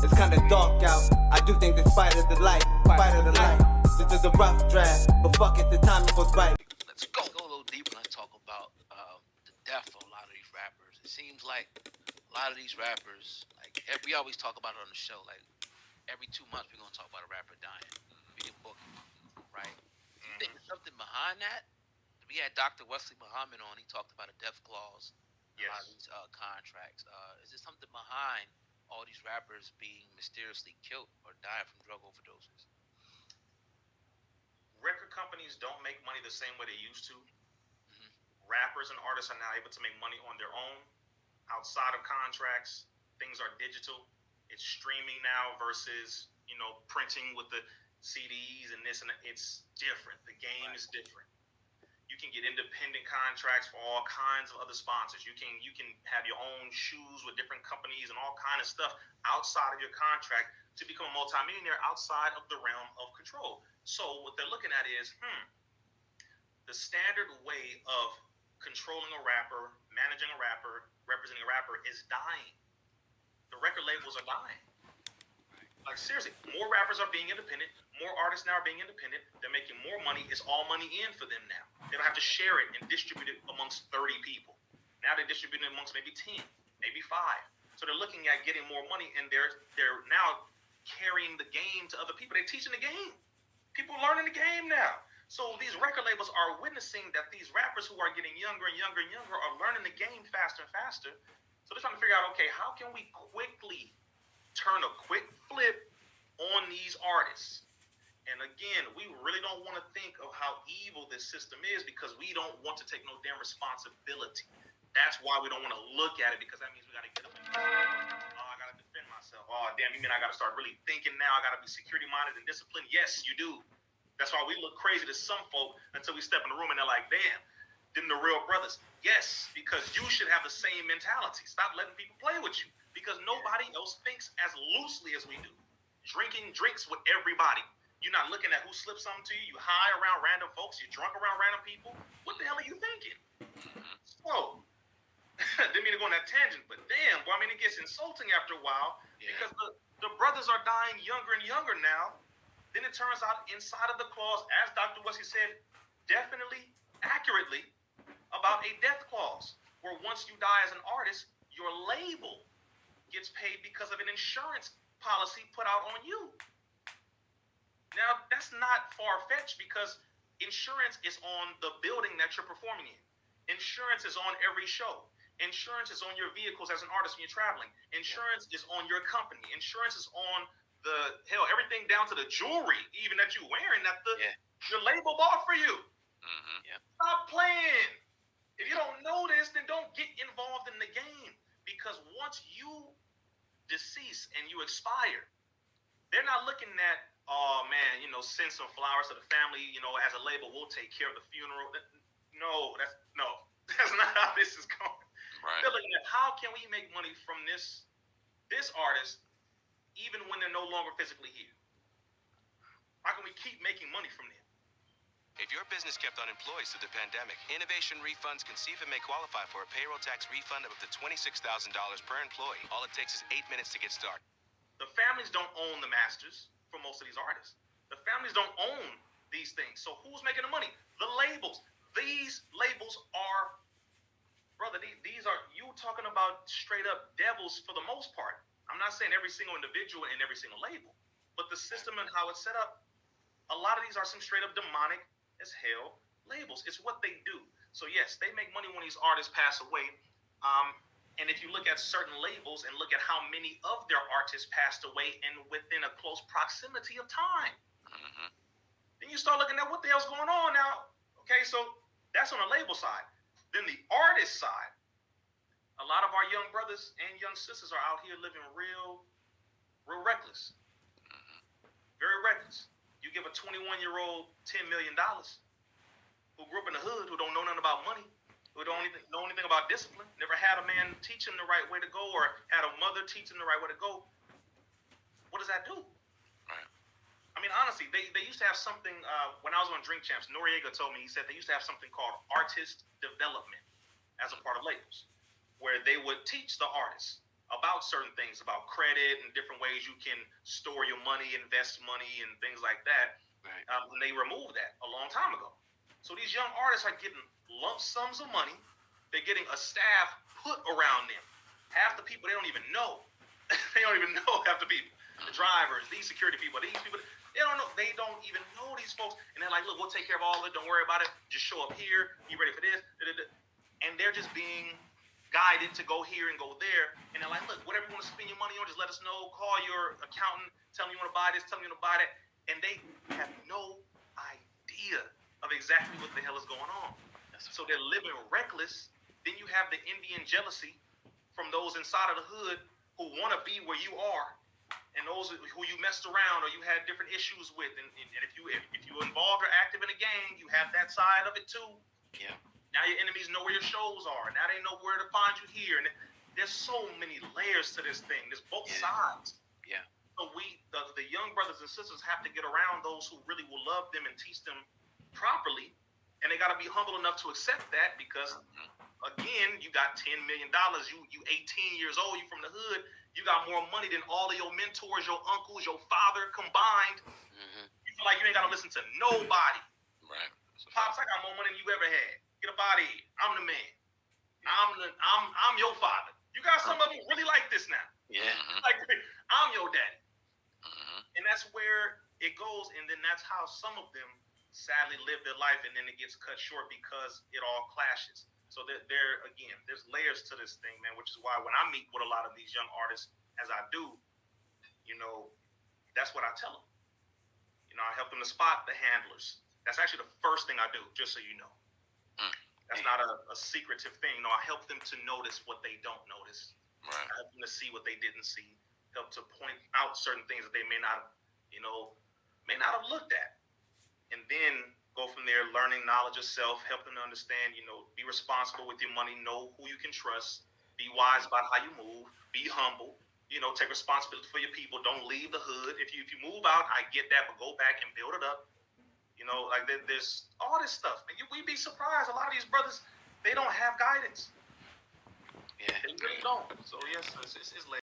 It's kinda dark out. I do think this fight of the light, This is a rough draft, but fuck it, the timing was right. Let's go a little deeper. Let's talk about the death of a lot of these rappers. It seems like a lot of these rappers, like we always talk about it on the show, like every 2 months we're gonna talk about a rapper dying. We can book it, right? Do you think there's something behind that? We had Dr. Wesley Muhammad on. He talked about a death clause in a lot of these contracts. Is there something behind all these rappers being mysteriously killed or dying from drug overdoses? Record companies don't make money the same way they used to. Rappers and artists are now able to make money on their own outside of contracts. Things are digital. It's streaming now versus, printing with the CDs and this and that. It's different. The game is different. You can get independent contracts for all kinds of other sponsors. You can have your own shoes with different companies and all kind of stuff outside of your contract to become a multimillionaire outside of the realm of control. So what they're looking at is, the standard way of controlling a rapper, managing a rapper, representing a rapper is dying. The record labels are dying. Like, seriously, more rappers are being independent. More artists now are being independent. They're making more money. It's all money in for them now. They don't have to share it and distribute it amongst 30 people. Now they're distributing it amongst maybe 10, maybe 5. So they're looking at getting more money, and they're now carrying the game to other people. They're teaching the game. People are learning the game now. So these record labels are witnessing that these rappers who are getting younger and younger and younger are learning the game faster and faster. So they're trying to figure out, okay, how can we quickly turn a quick flip on these artists? And again, we really don't want to think of how evil this system is because we don't want to take no damn responsibility. That's why we don't want to look at it, because that means we got to get up and I got to defend myself. Oh, damn, you mean I got to start really thinking now? I got to be security-minded and disciplined? Yes, you do. That's why we look crazy to some folk until we step in the room and they're like, damn, them the real brothers. Yes, because you should have the same mentality. Stop letting people play with you, because nobody else thinks as loosely as we do. Drinking drinks with everybody. You're not looking at who slips something to you. You high around random folks. You're drunk around random people. What the hell are you thinking? So, didn't mean to go on that tangent, but damn, boy, I mean, it gets insulting after a while because the brothers are dying younger and younger now. Then it turns out inside of the clause, as Dr. Wesley said, definitely, accurately, about a death clause, where once you die as an artist, your label gets paid because of an insurance policy put out on you. Now, that's not far-fetched because insurance is on the building that you're performing in. Insurance is on every show. Insurance is on your vehicles as an artist when you're traveling. Insurance is on your company. Insurance is on everything down to the jewelry, even that you're wearing, that your label bought for you. Stop playing. If you don't know this, then don't get involved in the game, because once you decease and you expire, they're not looking at, oh man, send some flowers to the family, as a label, we'll take care of the funeral. No, that's not how this is going. Right. They're looking at, how can we make money from this artist even when they're no longer physically here? How can we keep making money from them? If your business kept unemployed through the pandemic, Innovation Refunds can see if it may qualify for a payroll tax refund of up to $26,000 per employee. All it takes is 8 minutes to get started. The families don't own the masters for most of these artists. The families don't own these things. So who's making the money? The labels. These labels are, brother, these are, you talking about straight up devils for the most part. I'm not saying every single individual and every single label, but the system and how it's set up, a lot of these are some straight up demonic as hell labels. It's what they do. So yes, they make money when these artists pass away. And if you look at certain labels and look at how many of their artists passed away and within a close proximity of time, then you start looking at what the hell's going on now. Okay, so that's on the label side. Then the artist side, a lot of our young brothers and young sisters are out here living real reckless. Very reckless. You give a 21-year-old $10 million who grew up in the hood, who don't know nothing about money, who don't even know anything about discipline, never had a man teach him the right way to go or had a mother teach him the right way to go. What does that do? Right. I mean, honestly, they used to have something, when I was on Drink Champs, Noriega told me, he said they used to have something called artist development as a part of labels, where they would teach the artists about certain things, about credit and different ways you can store your money, invest money, and things like that. Right. And they removed that a long time ago. So these young artists are getting lump sums of money. They're getting a staff put around them. Half the people they don't even know. They don't even know half the people. The drivers, these security people, these people, they don't know. They don't even know these folks. And they're like, look, we'll take care of all of it. Don't worry about it. Just show up here. Be ready for this. And they're just being guided to go here and go there. And they're like, look, whatever you want to spend your money on, just let us know. Call your accountant. Tell them you want to buy this. Tell them you want to buy that. And they have no idea of exactly what the hell is going on. So they're living reckless. Then you have the envy and jealousy from those inside of the hood who want to be where you are, and those who you messed around or you had different issues with. And if you involved or active in a gang, you have that side of it too. Yeah. Now your enemies know where your shows are. Now they know where to find you here. And there's so many layers to this thing. There's both sides. Yeah. So the young brothers and sisters have to get around those who really will love them and teach them properly. And they got to be humble enough to accept that because, again, you got $10 million. You 18 years old. You from the hood. You got more money than all of your mentors, your uncles, your father combined. You feel like you ain't got to listen to nobody. Right. Pops, I got more money than you ever had. Get up out of here. I'm the man. I'm your father. You got some of them really like this now. Yeah. Like, I'm your daddy. And that's where it goes. And then that's how some of them sadly live their life, and then it gets cut short because it all clashes. So there's layers to this thing, man, which is why when I meet with a lot of these young artists, as I do, that's what I tell them. I help them to spot the handlers. That's actually the first thing I do, just so you know. That's not a secretive thing. No, I help them to notice what they don't notice. Right. I help them to see what they didn't see. Help to point out certain things that they may not have looked at. And then go from there, learning knowledge of self, help them to understand, be responsible with your money, know who you can trust, be wise about how you move, be humble, take responsibility for your people. Don't leave the hood. If you move out, I get that, but go back and build it up. There's all this stuff. And we'd be surprised. A lot of these brothers, they don't have guidance. Yeah. They really don't. So, yes, it's